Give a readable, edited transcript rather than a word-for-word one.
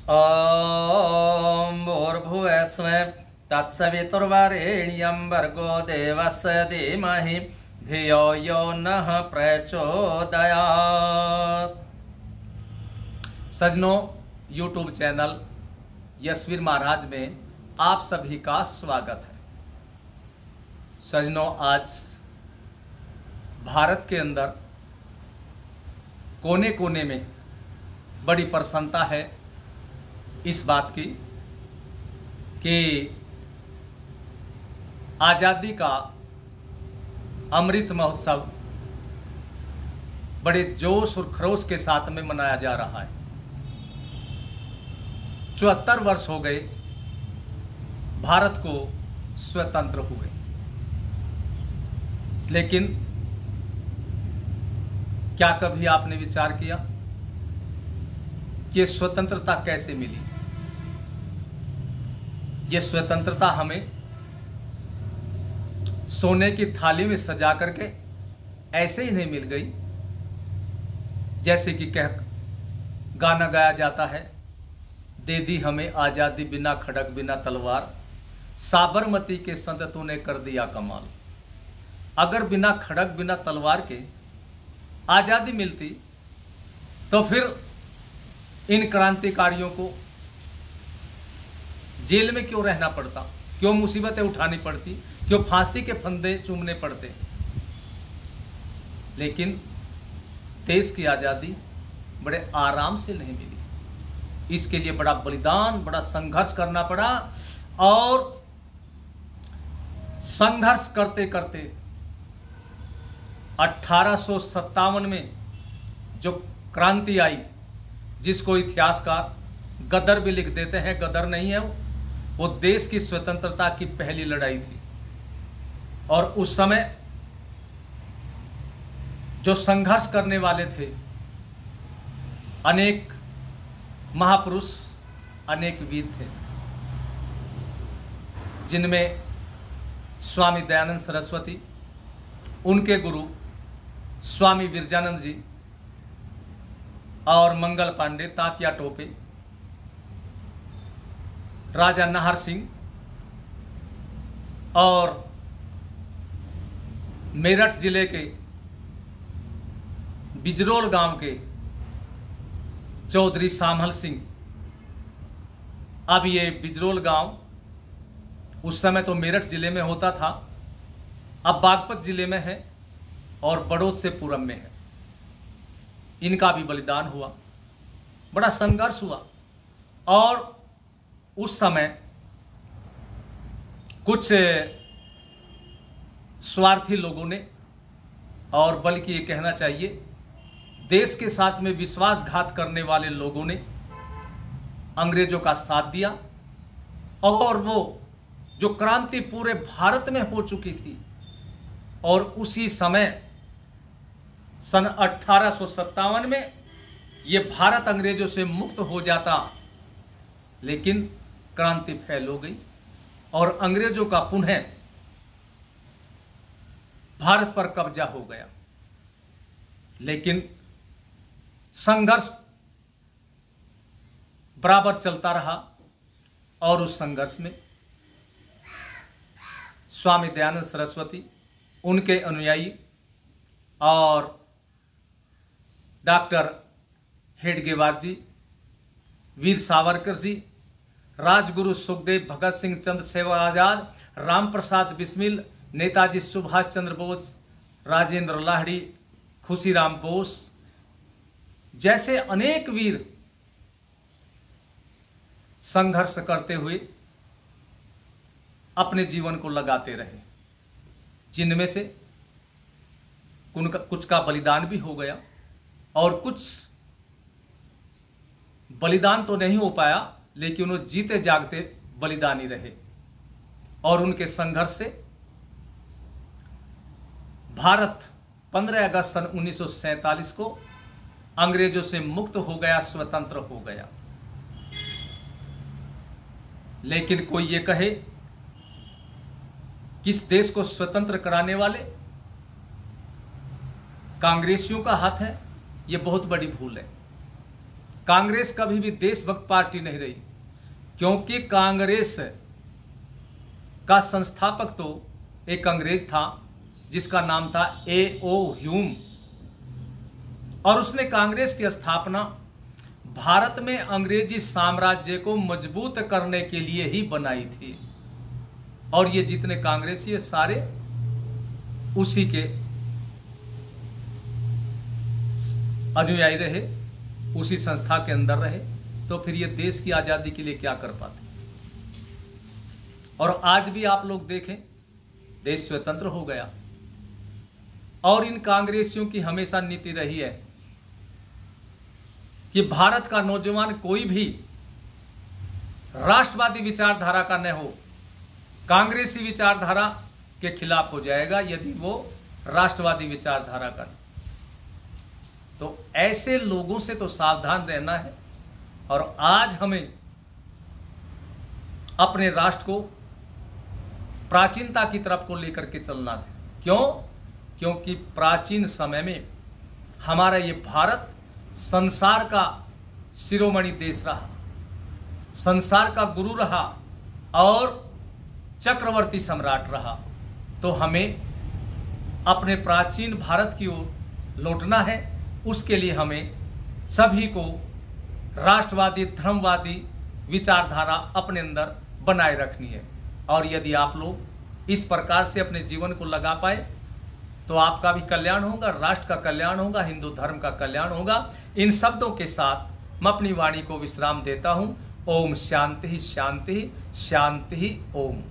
ॐ भूर्भुवस्सुः तत्सवितुर्वरेण्यं भर्गो देवस्य धीमहि धियो यो नः प्रचोदयात्। सजनों, यूट्यूब चैनल यशवीर महाराज में आप सभी का स्वागत है। सजनों, आज भारत के अंदर कोने कोने में बड़ी प्रसन्नता है इस बात की कि आज़ादी का अमृत महोत्सव बड़े जोश और खरोश के साथ में मनाया जा रहा है। 74 वर्ष हो गए भारत को स्वतंत्र हुए, लेकिन क्या कभी आपने विचार किया कि ये स्वतंत्रता कैसे मिली? ये स्वतंत्रता हमें सोने की थाली में सजा करके ऐसे ही नहीं मिल गई, जैसे कि गाना गाया जाता है, दे दी हमें आजादी बिना खड़क बिना तलवार, साबरमती के संत तूने कर दिया कमाल। अगर बिना खड़क बिना तलवार के आजादी मिलती तो फिर इन क्रांतिकारियों को जेल में क्यों रहना पड़ता, क्यों मुसीबतें उठानी पड़ती, क्यों फांसी के फंदे चूमने पड़ते? लेकिन देश की आजादी बड़े आराम से नहीं मिली। इसके लिए बड़ा बलिदान, बड़ा संघर्ष करना पड़ा, और संघर्ष करते करते 1857 में जो क्रांति आई, जिसको इतिहासकार गदर भी लिख देते हैं, गदर नहीं है वो देश की स्वतंत्रता की पहली लड़ाई थी। और उस समय जो संघर्ष करने वाले थे, अनेक महापुरुष, अनेक वीर थे, जिनमें स्वामी दयानंद सरस्वती, उनके गुरु स्वामी विरजानंद जी और मंगल पांडे, तात्या टोपे, राजा नाहर सिंह और मेरठ जिले के बिजरोल गांव के चौधरी सामहल सिंह। अब ये बिजरोल गांव उस समय तो मेरठ जिले में होता था, अब बागपत जिले में है और बड़ौद से पूरब में है। इनका भी बलिदान हुआ, बड़ा संघर्ष हुआ। और उस समय कुछ स्वार्थी लोगों ने, और बल्कि ये कहना चाहिए देश के साथ में विश्वासघात करने वाले लोगों ने अंग्रेजों का साथ दिया, और वो जो क्रांति पूरे भारत में हो चुकी थी, और उसी समय सन 1857 में ये भारत अंग्रेजों से मुक्त हो जाता, लेकिन क्रांति फैल हो गई और अंग्रेजों का पुनः भारत पर कब्जा हो गया। लेकिन संघर्ष बराबर चलता रहा, और उस संघर्ष में स्वामी दयानंद सरस्वती, उनके अनुयायी और डॉक्टर हेडगेवार जी, वीर सावरकर जी, राजगुरु सुखदेव, भगत सिंह, चंद्रशेखर आजाद, राम प्रसाद बिस्मिल, नेताजी सुभाष चंद्र बोस, राजेंद्र लाहिड़ी, खुशीराम बोस जैसे अनेक वीर संघर्ष करते हुए अपने जीवन को लगाते रहे, जिनमें से कुछ का बलिदान भी हो गया, और कुछ बलिदान तो नहीं हो पाया, लेकिन वो जीते जागते बलिदानी रहे। और उनके संघर्ष से भारत 15 अगस्त सन 1947 को अंग्रेजों से मुक्त हो गया, स्वतंत्र हो गया। लेकिन कोई ये कहे कि इस देश को स्वतंत्र कराने वाले कांग्रेसियों का हाथ है, ये बहुत बड़ी भूल है। कांग्रेस कभी भी देशभक्त पार्टी नहीं रही, क्योंकि कांग्रेस का संस्थापक तो एक अंग्रेज था जिसका नाम था A.O. ह्यूम, और उसने कांग्रेस की स्थापना भारत में अंग्रेजी साम्राज्य को मजबूत करने के लिए ही बनाई थी। और ये जितने कांग्रेसी है सारे उसी के अनुयायी रहे, उसी संस्था के अंदर रहे, तो फिर ये देश की आजादी के लिए क्या कर पाते। और आज भी आप लोग देखें, देश स्वतंत्र हो गया, और इन कांग्रेसियों की हमेशा नीति रही है कि भारत का नौजवान कोई भी राष्ट्रवादी विचारधारा का न हो, कांग्रेसी विचारधारा के खिलाफ हो जाएगा यदि वो राष्ट्रवादी विचारधारा का। तो ऐसे लोगों से तो सावधान रहना है, और आज हमें अपने राष्ट्र को प्राचीनता की तरफ को लेकर के चलना है। क्यों? क्योंकि प्राचीन समय में हमारा ये भारत संसार का शिरोमणि देश रहा, संसार का गुरु रहा और चक्रवर्ती सम्राट रहा। तो हमें अपने प्राचीन भारत की ओर लौटना है। उसके लिए हमें सभी को राष्ट्रवादी धर्मवादी विचारधारा अपने अंदर बनाए रखनी है। और यदि आप लोग इस प्रकार से अपने जीवन को लगा पाए तो आपका भी कल्याण होगा, राष्ट्र का कल्याण होगा, हिंदू धर्म का कल्याण होगा। इन शब्दों के साथ मैं अपनी वाणी को विश्राम देता हूं। ओम शांति शांति शांति ओम।